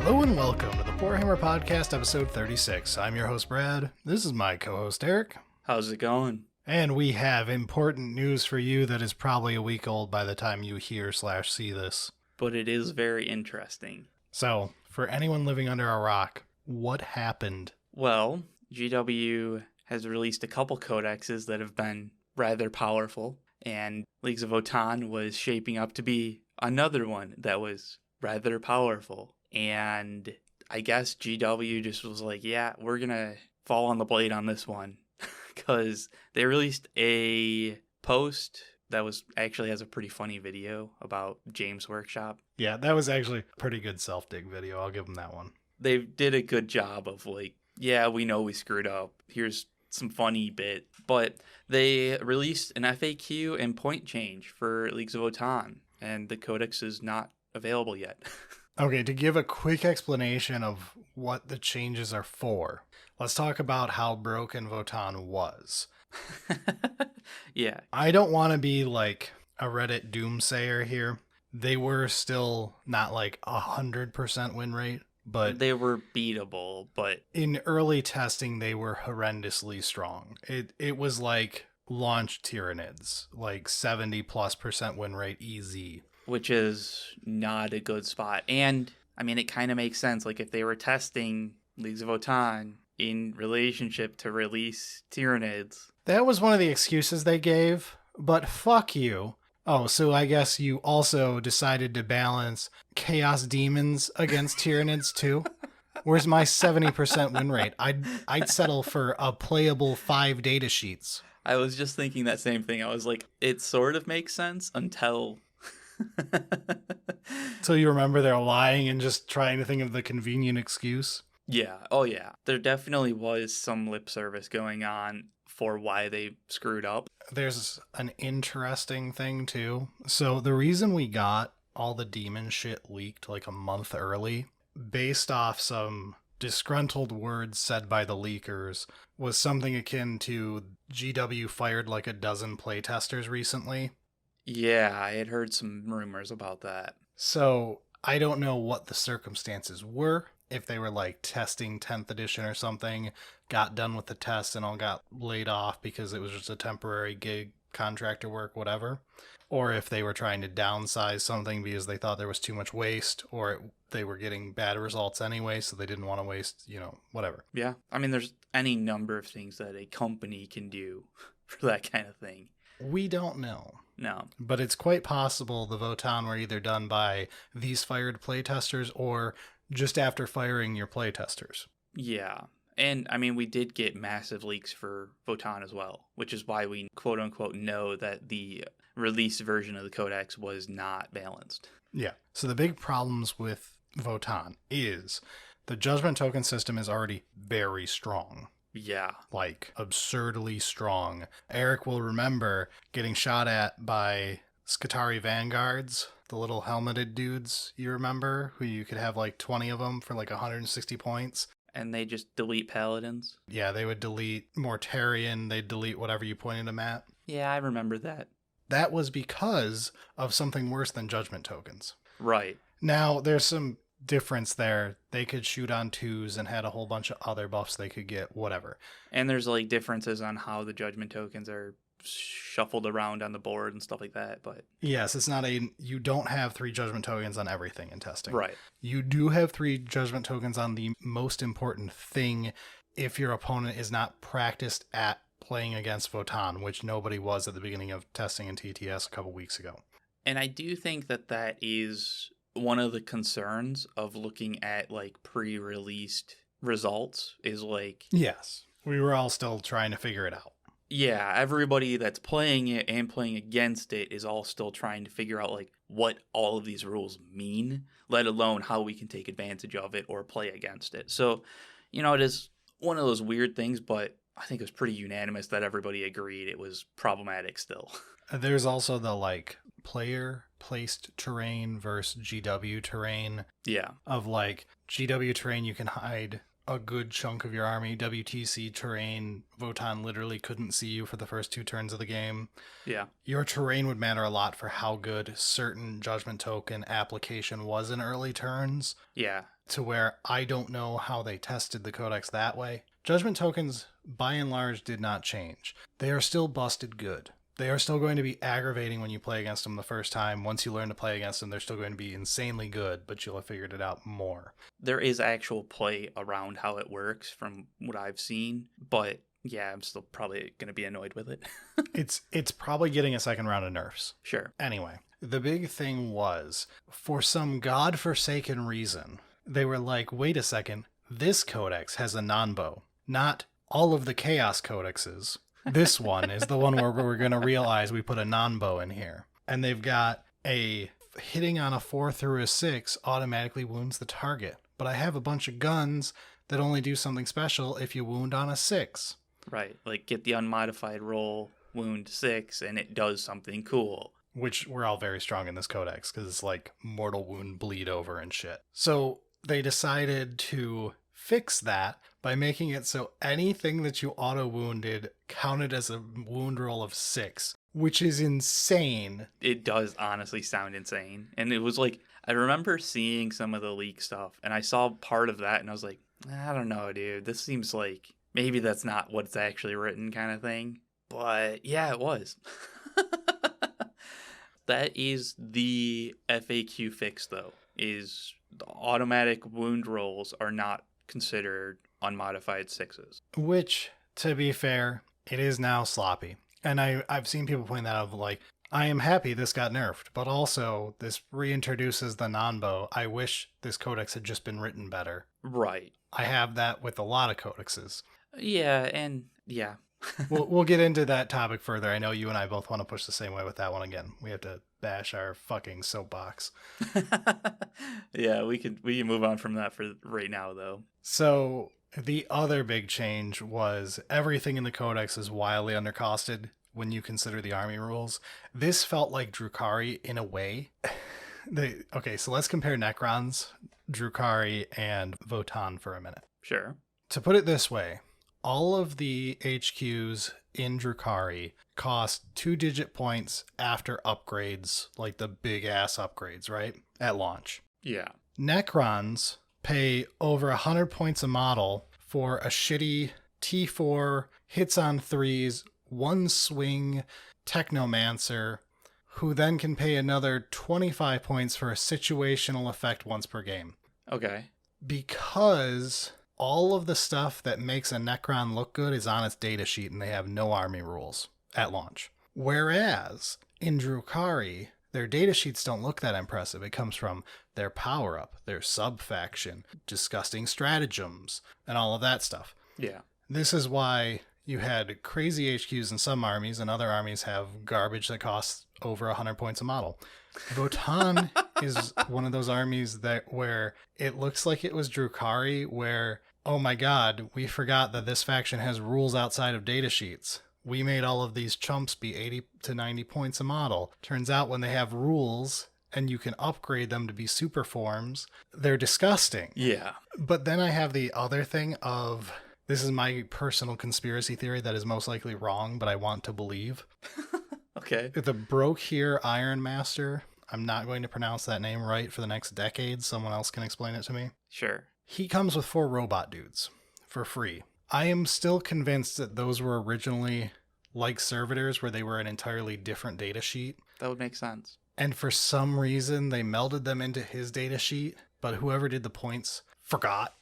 Hello and welcome to the Warhammer Podcast, episode 36. I'm your host, Brad. This is my co-host, Eric. How's it going? And we have important news for you that is probably a week old by the time you hear/see this. But it is very interesting. So, for anyone living under a rock, what happened? Well, GW has released a couple codexes that have been rather powerful, and Leagues of Votann was shaping up to be another one that was rather powerful. And I guess GW just was like, yeah, we're going to fall on the blade on this one. Because they released a post that was actually has a pretty funny video about James Workshop. Yeah, that was actually a pretty good self-dig video. I'll give them that one. They did a good job of like, yeah, we know we screwed up. Here's some funny bit. But they released an FAQ and point change for Leagues of Votann, and the codex is not available yet. Okay, to give a quick explanation of what the changes are for, let's talk about how broken Votann was. Yeah. I don't want to be like a Reddit doomsayer here. They were still not like 100% win rate, but they were beatable, but in early testing, they were horrendously strong. It was like launch Tyranids, like 70+% win rate easy. Which is not a good spot. And, I mean, it kind of makes sense. Like, if they were testing Leagues of Votann in relationship to release Tyranids. That was one of the excuses they gave, but fuck you. Oh, so I guess you also decided to balance Chaos Demons against Tyranids too? Where's my 70% win rate? I'd settle for a playable 5 data sheets. I was just thinking that same thing. I was like, it sort of makes sense until... So you remember they're lying and just trying to think of the convenient excuse? Yeah. Oh, yeah. There definitely was some lip service going on for why they screwed up. There's an interesting thing, too. So the reason we got all the demon shit leaked like a month early, based off some disgruntled words said by the leakers, was something akin to GW fired like a dozen playtesters recently. Yeah, I had heard some rumors about that. So I don't know what the circumstances were. If they were like testing 10th edition or something, got done with the test and all got laid off because it was just a temporary gig, contractor work, whatever. Or if they were trying to downsize something because they thought there was too much waste, or they were getting bad results anyway, so they didn't want to waste, whatever. Yeah, I mean, there's any number of things that a company can do for that kind of thing. We don't know. No. But it's quite possible the Votann were either done by these fired playtesters or just after firing your playtesters. Yeah. And, I mean, we did get massive leaks for Votann as well, which is why we, quote-unquote, know that the release version of the codex was not balanced. Yeah. So the big problems with Votann is the judgment token system is already very strong. Yeah. Like, absurdly strong. Eric will remember getting shot at by Skitarii Vanguards, the little helmeted dudes, you remember? Who you could have like 20 of them for like 160 points. And they just delete paladins? Yeah, they would delete Mortarion, they'd delete whatever you pointed them at. Yeah, I remember that. That was because of something worse than judgment tokens. Right. Now, there's some difference there. They could shoot on 2s and had a whole bunch of other buffs they could get, whatever. And there's like differences on how the judgment tokens are shuffled around on the board and stuff like that, but yes, it's not you don't have 3 judgment tokens on everything in testing. Right. You do have 3 judgment tokens on the most important thing if your opponent is not practiced at playing against Votann, which nobody was at the beginning of testing in TTS a couple weeks ago. And I do think that is one of the concerns of looking at like pre-released results is like... Yes. We were all still trying to figure it out. Yeah, everybody that's playing it and playing against it is all still trying to figure out like what all of these rules mean, let alone how we can take advantage of it or play against it. So, it is one of those weird things, but I think it was pretty unanimous that everybody agreed it was problematic still. There's also the like player placed terrain versus GW terrain. Yeah. Of like GW terrain you can hide a good chunk of your army. WTC terrain, Votann literally couldn't see you for the first 2 turns of the game. Yeah. Your terrain would matter a lot for how good certain judgment token application was in early turns. Yeah. to where I don't know how they tested the codex that way. Judgment tokens, by and large, did not change. They are still busted good. They are still going to be aggravating when you play against them the first time. Once you learn to play against them, they're still going to be insanely good, but you'll have figured it out more. There is actual play around how it works from what I've seen, but yeah, I'm still probably going to be annoyed with it. It's probably getting a second round of nerfs. Sure. Anyway, the big thing was, for some godforsaken reason, they were like, wait a second, this codex has a non-bow. Not all of the chaos codexes. This one is the one where we're going to realize we put a non-bow in here. And they've got a hitting on a 4 through a 6 automatically wounds the target. But I have a bunch of guns that only do something special if you wound on a 6. Right. Like get the unmodified roll, wound 6, and it does something cool. Which we're all very strong in this codex because it's like mortal wound bleed over and shit. So they decided to fix that by making it so anything that you auto-wounded counted as a wound roll of 6, which is insane. It does honestly sound insane. And it was like, I remember seeing some of the leak stuff, and I saw part of that, and I was like, I don't know, dude. This seems like maybe that's not what's actually written kind of thing. But yeah, it was. That is the FAQ fix, though, is the automatic wound rolls are not considered unmodified 6s. Which, to be fair, it is now sloppy. And I've seen people point that out, like, I am happy this got nerfed, but also this reintroduces the non-bow. I wish this codex had just been written better. Right. I have that with a lot of codexes. Yeah, and yeah. We'll get into that topic further. I know you and I both want to push the same way with that one again. We have to bash our fucking soapbox. Yeah, we can move on from that for right now, though. So the other big change was everything in the codex is wildly undercosted when you consider the army rules. This felt like Drukhari in a way. Okay, so let's compare Necrons, Drukhari, and Votann for a minute. Sure. To put it this way, all of the HQs in Drukhari cost 2-digit points after upgrades, like the big ass upgrades, right? At launch. Yeah. Necrons pay over 100 points a model for a shitty T4, hits on 3s, 1 swing Technomancer, who then can pay another 25 points for a situational effect once per game. Okay. Because all of the stuff that makes a Necron look good is on its datasheet and they have no army rules at launch. Whereas in Drukhari, their datasheets don't look that impressive. It comes from their power-up, their sub-faction, disgusting stratagems, and all of that stuff. Yeah. This is why you had crazy HQs in some armies and other armies have garbage that costs over 100 points a model. Votann is one of those armies where it looks like it was Drukhari, where, oh my god, we forgot that this faction has rules outside of datasheets. We made all of these chumps be 80 to 90 points a model. Turns out when they have rules and you can upgrade them to be super forms, they're disgusting. Yeah. But then I have the other thing of, this is my personal conspiracy theory that is most likely wrong, but I want to believe. Okay. The Broke Here Iron Master, I'm not going to pronounce that name right for the next decade. Someone else can explain it to me. Sure. He comes with 4 robot dudes for free. I am still convinced that those were originally like servitors where they were an entirely different data sheet. That would make sense. And for some reason, they melded them into his data sheet, but whoever did the points forgot.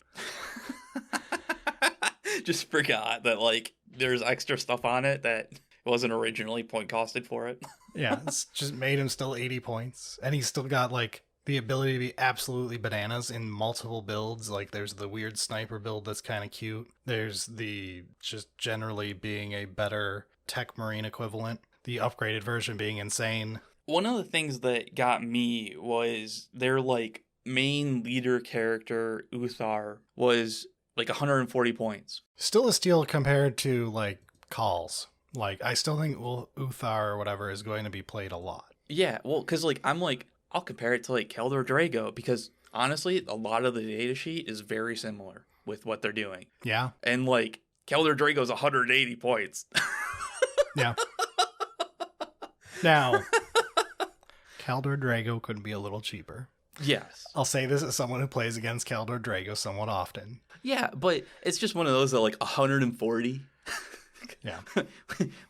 Just forgot that, like, there's extra stuff on it that wasn't originally point costed for it. Yeah, it's just made him still 80 points. And he's still got, like, the ability to be absolutely bananas in multiple builds. Like, there's the weird sniper build that's kind of cute. There's the just generally being a better tech marine equivalent. The upgraded version being insane. One of the things that got me was their, like, main leader character, Uthar, was, like, 140 points. Still a steal compared to, like, calls. Like, I still think Uthar or whatever is going to be played a lot. Yeah, well, because, like, I'll compare it to, like, Keldor Drago, because, honestly, a lot of the data sheet is very similar with what they're doing. Yeah. And, like, Keldor Drago's 180 points. Yeah. Now, Keldor Drago could be a little cheaper. Yes. I'll say this as someone who plays against Keldor Drago somewhat often. Yeah, but it's just one of those that like 140. Yeah.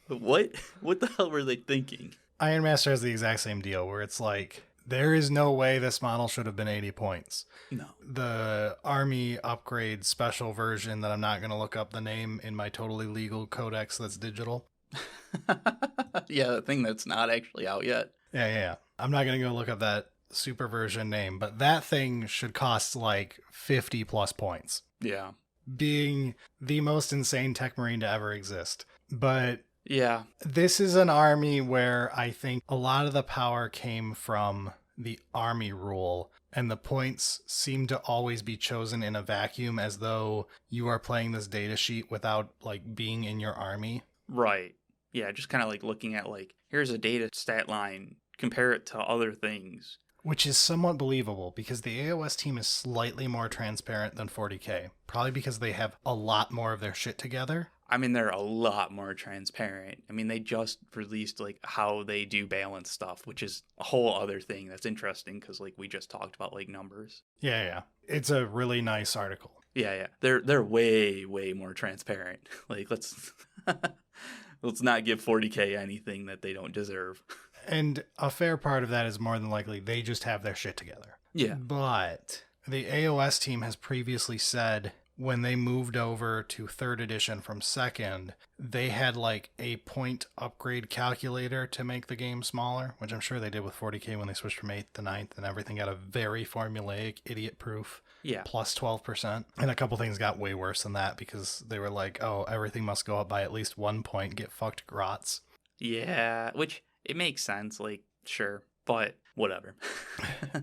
What the hell were they thinking? Iron Master has the exact same deal where it's like, there is no way this model should have been 80 points. No. The Army Upgrade special version that I'm not going to look up the name in my totally legal codex that's digital. Yeah, the thing that's not actually out yet. Yeah. I'm not going to go look up that super version name, but that thing should cost like 50 plus points. Yeah. Being the most insane tech marine to ever exist. But yeah, this is an army where I think a lot of the power came from the army rule, and the points seem to always be chosen in a vacuum as though you are playing this data sheet without like being in your army. Right. Yeah, just kind of like looking at like, here's a data stat line, compare it to other things. Which is somewhat believable because the AOS team is slightly more transparent than 40k, probably because they have a lot more of their shit together. I mean, they're a lot more transparent. I mean, they just released like how they do balance stuff, which is a whole other thing that's interesting because like we just talked about like numbers. Yeah. It's a really nice article. Yeah. They're way more transparent. Like let's not give 40k anything that they don't deserve. And a fair part of that is more than likely they just have their shit together. Yeah. But the AOS team has previously said when they moved over to 3rd edition from 2nd, they had like a point upgrade calculator to make the game smaller, which I'm sure they did with 40k when they switched from 8th to 9th, and everything got a very formulaic, idiot-proof plus 12%. And a couple things got way worse than that because they were like, oh, everything must go up by at least 1 point, get fucked grots. Yeah, which it makes sense, like, sure, but whatever.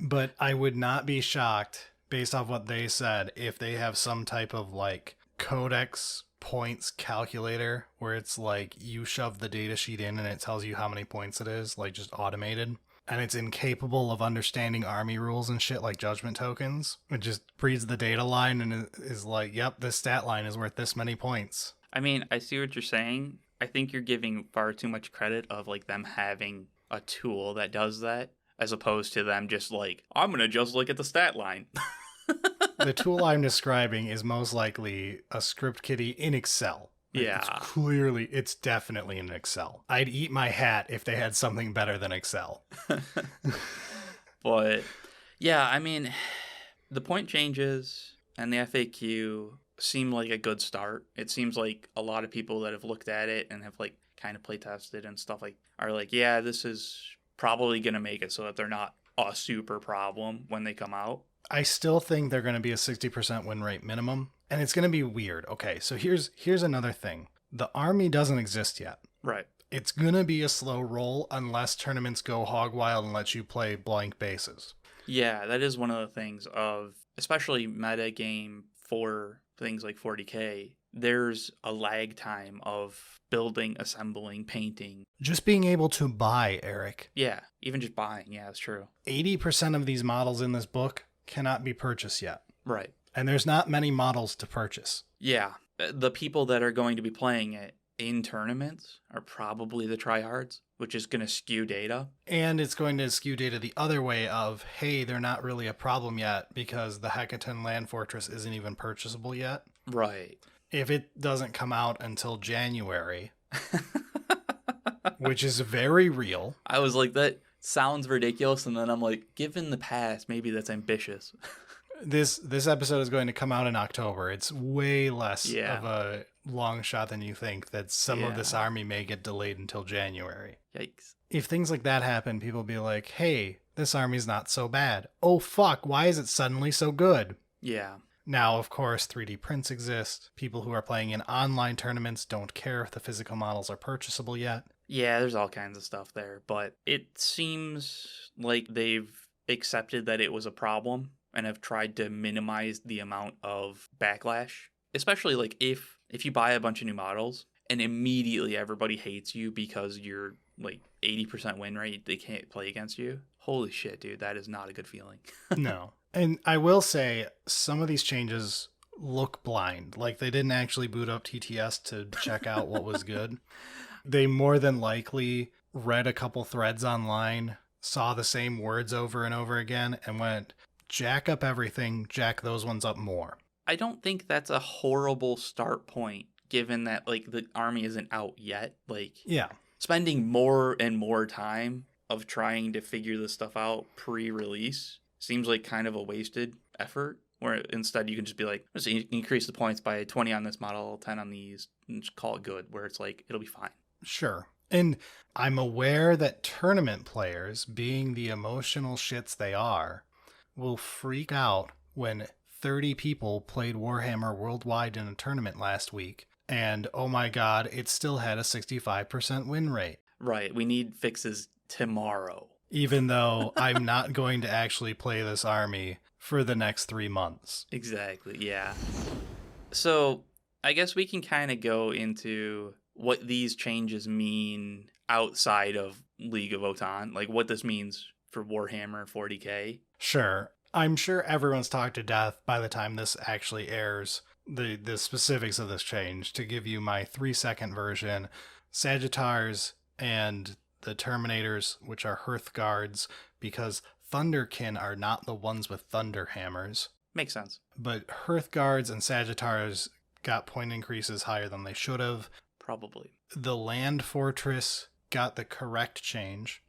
But I would not be shocked, based off what they said, if they have some type of, like, codex points calculator where it's like you shove the datasheet in and it tells you how many points it is, like just automated. And it's incapable of understanding army rules and shit like judgment tokens. It just reads the data line and is like, yep, this stat line is worth this many points. I mean, I see what you're saying. I think you're giving far too much credit of like them having a tool that does that as opposed to them just like, I'm going to just look at the stat line. The tool I'm describing is most likely a script kiddie in Excel. Like, yeah. It's definitely in Excel. I'd eat my hat if they had something better than Excel. But yeah, I mean, the point changes and the FAQ seem like a good start. It seems like a lot of people that have looked at it and have like kind of play tested and stuff like are like, yeah, this is probably going to make it so that they're not a super problem when they come out. I still think they're going to be a 60% win rate minimum, and it's going to be weird. Okay, so here's another thing. The army doesn't exist yet. Right. It's going to be a slow roll unless tournaments go hog wild and let you play blank bases. Yeah, that is one of the things of, especially meta game for things like 40k, there's a lag time of building, assembling, painting. Just being able to buy, Eric. Yeah, even just buying. Yeah, that's true. 80% of these models in this book cannot be purchased yet. Right. And there's not many models to purchase. Yeah. The people that are going to be playing it in tournaments are probably the tryhards, which is going to skew data. And it's going to skew data the other way of, hey, they're not really a problem yet because the Hecatan Land Fortress isn't even purchasable yet. Right. If it doesn't come out until January, which is very real. I was like, that sounds ridiculous. And then I'm like, given the past, maybe that's ambitious. This episode is going to come out in October. It's way less of a long shot than you think that some of this army may get delayed until January. Yikes. If things like that happen, people will be like, hey, this army's not so bad. Oh, fuck, why is it suddenly so good? Yeah. Now, of course, 3D prints exist. People who are playing in online tournaments don't care if the physical models are purchasable yet. Yeah, there's all kinds of stuff there, but it seems like they've accepted that it was a problem and have tried to minimize the amount of backlash. Especially like if you buy a bunch of new models and immediately everybody hates you because you're like 80% win rate, they can't play against you. Holy shit, dude, that is not a good feeling. No. And I will say some of these changes look blind. Like they didn't actually boot up TTS to check out what was good. They more than likely read a couple threads online saw the same words over and over again and went, jack up everything, jack those ones up more. I don't think that's a horrible start point, given that like the army isn't out yet. Like, Yeah. spending more and more time of trying to figure this stuff out pre-release seems like kind of a wasted effort, where instead you can just be like, let's increase the points by 20 on this model, 10 on these, and just call it good, where it's like, it'll be fine. Sure. And I'm aware that tournament players, being the emotional shits they are, will freak out when 30 people played Warhammer Worldwide in a tournament last week, and oh my god, it still had a 65% win rate. Right, we need fixes tomorrow. Even though I'm not going to actually play this army for the next 3 months. Exactly, yeah. So, I guess we can kind of go into what these changes mean outside of League of Votann, like what this means for Warhammer 40k. Sure. I'm sure everyone's talked to death by the time this actually airs, the specifics of this change. To give you my 3-second version, Sagittars and the Terminators, which are Hearthguards, because Thunderkin are not the ones with Thunder Hammers. Makes sense. But Hearthguards and Sagittars got point increases higher than they should have. Probably. The Land Fortress got the correct change.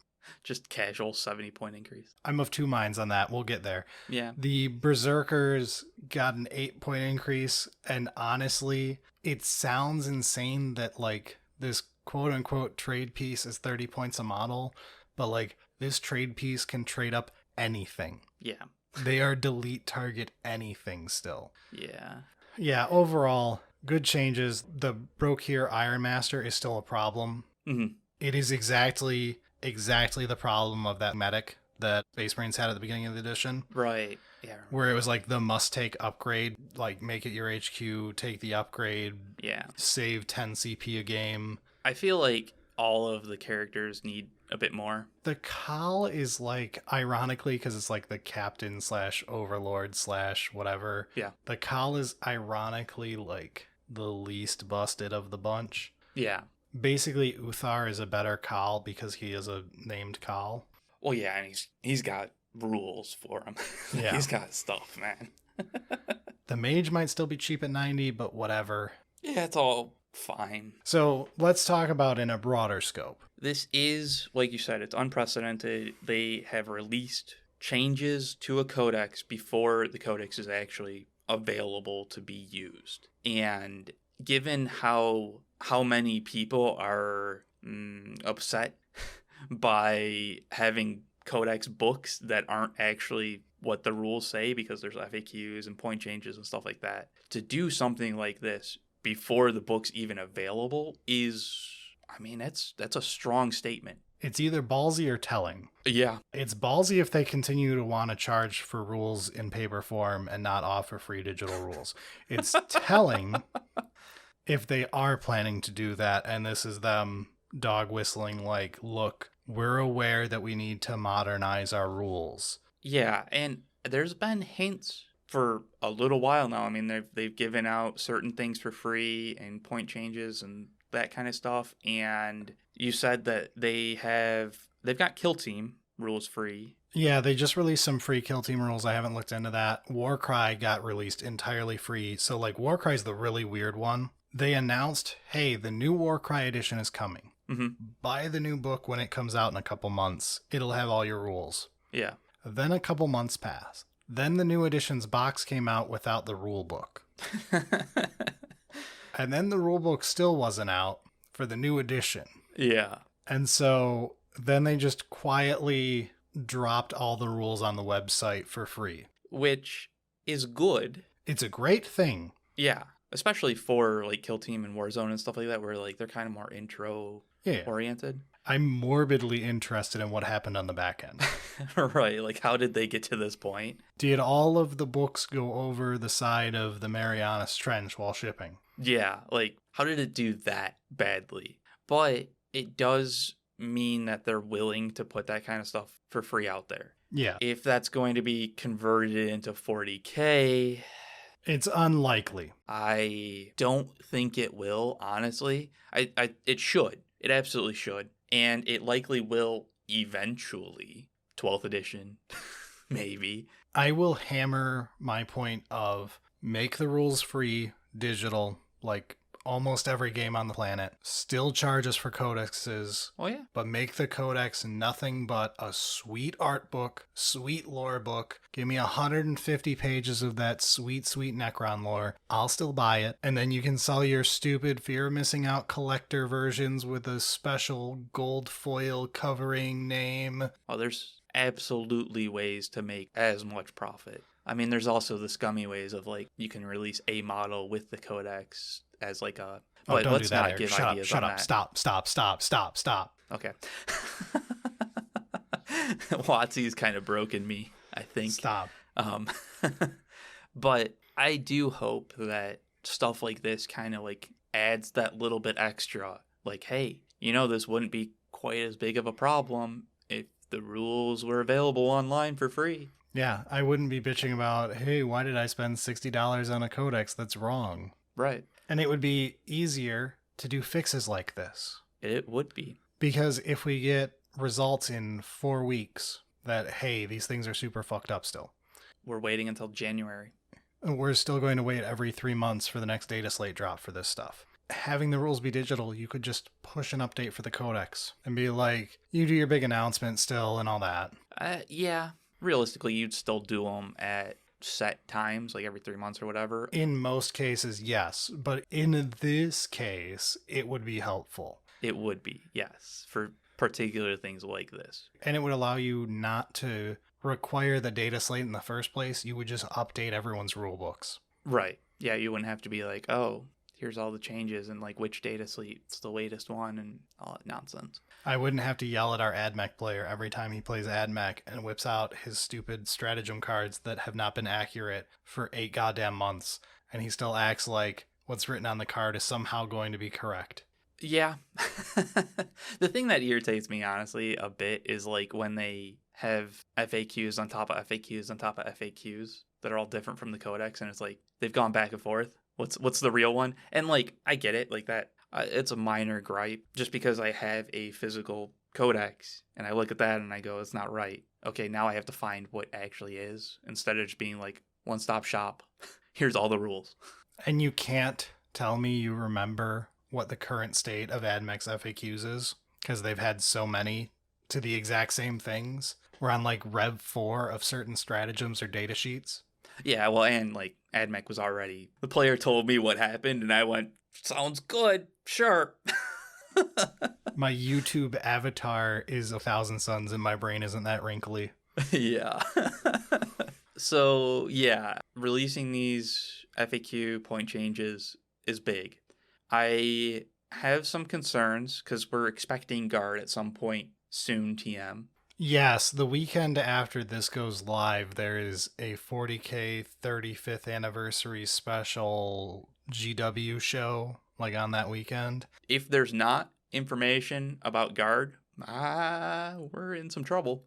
Just casual 70-point increase. I'm of two minds on that. We'll get there. Yeah. The Berserkers got an 8-point increase, and honestly, it sounds insane that, like, this quote-unquote trade piece is 30 points a model, but, like, this trade piece can trade up anything. Yeah. They are delete target anything still. Yeah. Yeah, overall, good changes. The Broke Here Iron Master is still a problem. Mm-hmm. It is exactly the problem of that medic that Space Marines had at the beginning of the edition. Right. Yeah. Where it was like the must-take upgrade, like make it your HQ, take the upgrade, Yeah. save 10 CP a game. I feel like all of the characters need a bit more. The Khal is like, ironically, because it's like the captain / overlord / whatever. Yeah. The Khal is ironically like the least busted of the bunch. Yeah. Basically, Uthar is a better Khal because he is a named Khal. Well, yeah, and he's got rules for him. Yeah. He's got stuff, man. The Mage might still be cheap at 90, but whatever. Yeah, it's all fine. So let's talk about in a broader scope. This is, like you said, it's unprecedented. They have released changes to a codex before the codex is actually available to be used. And given how many people are upset by having codex books that aren't actually what the rules say, because there's FAQs and point changes and stuff like that, to do something like this before the book's even available is, I mean, that's a strong statement. It's either ballsy or telling. Yeah. It's ballsy if they continue to want to charge for rules in paper form and not offer free digital rules. It's telling if they are planning to do that, and this is them dog whistling like, look, we're aware that we need to modernize our rules. Yeah, and there's been hints for a little while now. I mean, they've given out certain things for free and point changes and that kind of stuff. And you said that they've got Kill Team rules free. Yeah, they just released some free Kill Team rules. I haven't looked into that. Warcry got released entirely free. So, like, Warcry's the really weird one. They announced, hey, the new Warcry edition is coming. Mm-hmm. Buy the new book when it comes out in a couple months. It'll have all your rules. Yeah. Then a couple months pass. Then the new edition's box came out without the rule book. And then the rule book still wasn't out for the new edition. Yeah. And so then they just quietly dropped all the rules on the website for free. Which is good. It's a great thing. Yeah. Especially for like Kill Team and Warzone and stuff like that, where like they're kind of more intro oriented. I'm morbidly interested in what happened on the back end. Right. Like, how did they get to this point? Did all of the books go over the side of the Marianas Trench while shipping? Yeah. Like, how did it do that badly? But it does mean that they're willing to put that kind of stuff for free out there. Yeah. If that's going to be converted into 40K... It's unlikely. I don't think it will, honestly. It should. It absolutely should. And it likely will eventually. 12th edition, maybe. I will hammer my point of make the rules free, digital, like almost every game on the planet. Still charge us for codexes. Oh, yeah. But make the codex nothing but a sweet art book, sweet lore book. Give me 150 pages of that sweet, sweet Necron lore. I'll still buy it. And then you can sell your stupid fear of missing out collector versions with a special gold foil covering name. Oh, there's absolutely ways to make as much profit. I mean, there's also the scummy ways of like you can release a model with the codex as like a. Oh, But don't let's do that, not Eric. give Shut ideas up, shut on up. that. Stop. Okay. WotC's kind of broken me, I think. Stop. But I do hope that stuff like this kind of like adds that little bit extra. Like, hey, this wouldn't be quite as big of a problem if the rules were available online for free. Yeah, I wouldn't be bitching about, hey, why did I spend $60 on a codex that's wrong? Right. And it would be easier to do fixes like this. It would be. Because if we get results in 4 weeks that, hey, these things are super fucked up still, We're waiting until January. we're still going to wait every 3 months for the next data slate drop for this stuff. Having the rules be digital, you could just push an update for the codex and be like, you do your big announcement still and all that. Yeah. Realistically, you'd still do them at set times, like every 3 months or whatever. In most cases, yes. But in this case, it would be helpful. It would be, yes, for particular things like this. And it would allow you not to require the data slate in the first place. You would just update everyone's rule books. Right. Yeah, you wouldn't have to be like, oh, here's all the changes and like which data slate's the latest one and all that nonsense. I wouldn't have to yell at our AdMech player every time he plays AdMech and whips out his stupid stratagem cards that have not been accurate for 8 goddamn months. And he still acts like what's written on the card is somehow going to be correct. Yeah. The thing that irritates me, honestly, a bit is like when they have FAQs on top of FAQs on top of FAQs that are all different from the codex. And it's like they've gone back and forth. What's the real one? And like, I get it like that. It's a minor gripe just because I have a physical codex and I look at that and I go, it's not right. Okay, now I have to find what actually is instead of just being like one-stop shop. Here's all the rules. And you can't tell me you remember what the current state of AdMech's FAQs is because they've had so many to the exact same things. We're on like Rev 4 of certain stratagems or data sheets. Yeah, well, and like AdMech was already, the player told me what happened and I went, sounds good, sure. My YouTube avatar is 1,000 Suns and my brain isn't that wrinkly. Yeah. So, yeah, releasing these FAQ point changes is big. I have some concerns because we're expecting guard at some point soon, TM. Yes, the weekend after this goes live, there is a 40K 35th anniversary special GW show, like on that weekend. If there's not information about guard, we're in some trouble.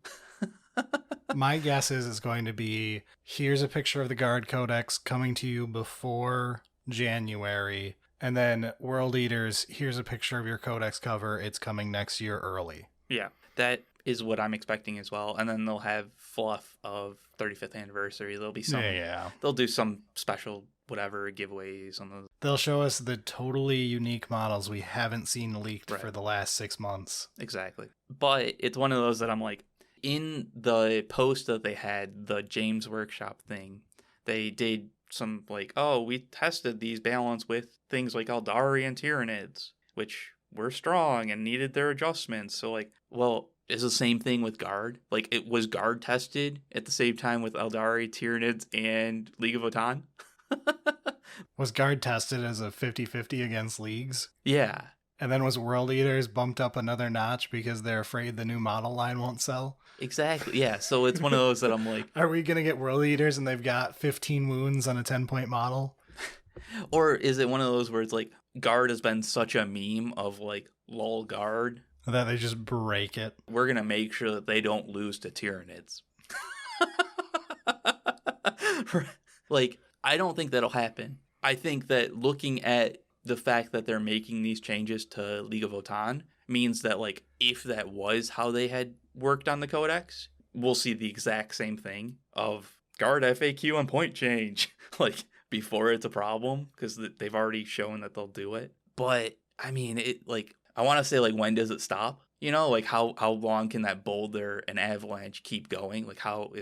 My guess is it's going to be, here's a picture of the Guard Codex coming to you before January, and then World Eaters, here's a picture of your Codex cover, it's coming next year early. Yeah, that is what I'm expecting as well. And then they'll have fluff of 35th anniversary. There'll be some, they'll do some special whatever giveaways on those. They'll show us the totally unique models we haven't seen leaked Right. for the last 6 months. Exactly. But it's one of those that I'm like, in the post that they had, the James Workshop thing, they did some like, oh, we tested these balance with things like Eldari and Tyranids, which were strong and needed their adjustments. So like, well, is the same thing with Guard. Like, it was Guard tested at the same time with Eldari, Tyranids, and League of Votann. Was Guard tested as a 50-50 against leagues? Yeah. And then was World Eaters bumped up another notch because they're afraid the new model line won't sell? Exactly. Yeah. So it's one of those that I'm like, Are we going to get World Eaters and they've got 15 wounds on a 10-point model? or is it one of those where it's like, Guard has been such a meme of like, lol Guard, That they just break it? we're going to make sure that they don't lose to Tyranids. Like, I don't think that'll happen. I think that looking at the fact that they're making these changes to League of Votann means that, like, if that was how they had worked on the Codex, we'll see the exact same thing of guard FAQ on point change, like before it's a problem, because they've already shown that they'll do it. But I mean, I want to say, like, when does it stop? You know, like how long can that boulder and avalanche keep going? Like, how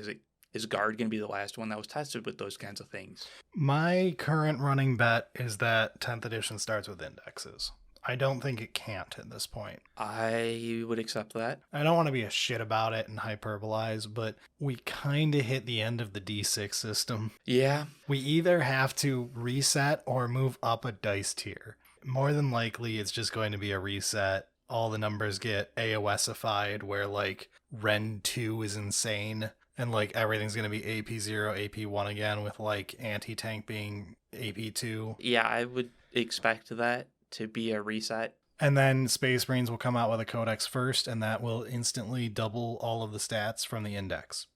is guard going to be the last one that was tested with those kinds of things? My current running bet is that 10th edition starts with indexes. I don't think it can't at this point. I would accept that. I don't want to be a shit about it and hyperbolize, but we kind of hit the end of the D6 system. Yeah. We either have to reset or move up a dice tier. More than likely, it's just going to be a reset. All the numbers get AOSified, where like Ren 2 is insane, and like everything's going to be AP0, AP1 again, with like anti-tank being AP2. Yeah, I would expect that to be a reset. And then Space Marines will come out with a codex first, and that will instantly double all of the stats from the index.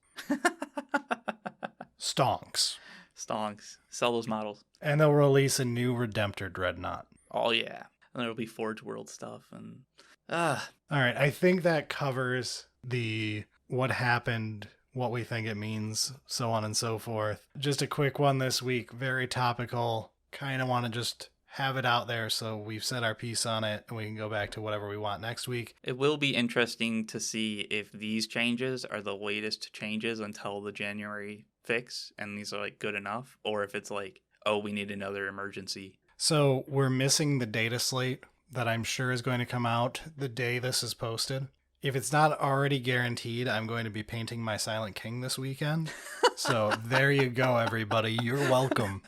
Stonks. Stonks. Sell those models. And they'll release a new Redemptor Dreadnought. Oh, yeah. And there'll be Forge World stuff. And all right, I think that covers the what happened, what we think it means, so on and so forth. Just a quick one this week, very topical. Kind of want to just have it out there so we've said our piece on it and we can go back to whatever we want next week. It will be interesting to see if these changes are the latest changes until the January fix and these are like good enough, or if it's like, oh, we need another emergency. So we're missing the data slate that I'm sure is going to come out the day this is posted. If it's not already guaranteed, I'm going to be painting my Silent King this weekend. So there you go, everybody. You're welcome.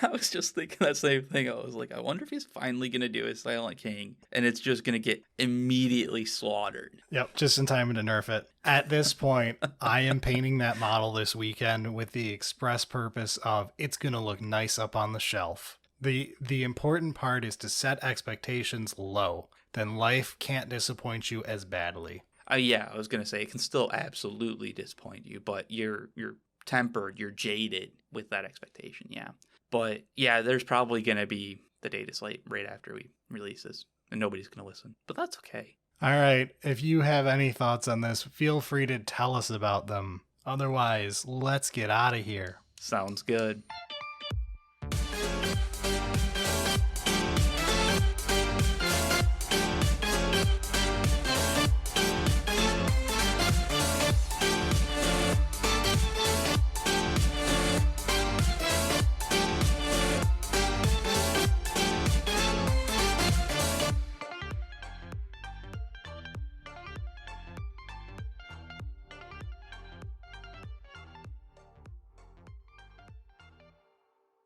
I was just thinking that same thing. I was like, I wonder if he's finally going to do a Silent King and it's just going to get immediately slaughtered. Yep, just in time to nerf it. At this point, I am painting that model this weekend with the express purpose of it's going to look nice up on the shelf. The important part is to set expectations low. Then life can't disappoint you as badly. Yeah, I was going to say it can still absolutely disappoint you, but you're tempered, you're jaded with that expectation, yeah. But yeah, there's probably going to be the data slate right after we release this, and nobody's going to listen. But that's okay. All right, if you have any thoughts on this, feel free to tell us about them. Otherwise, let's get out of here. Sounds good.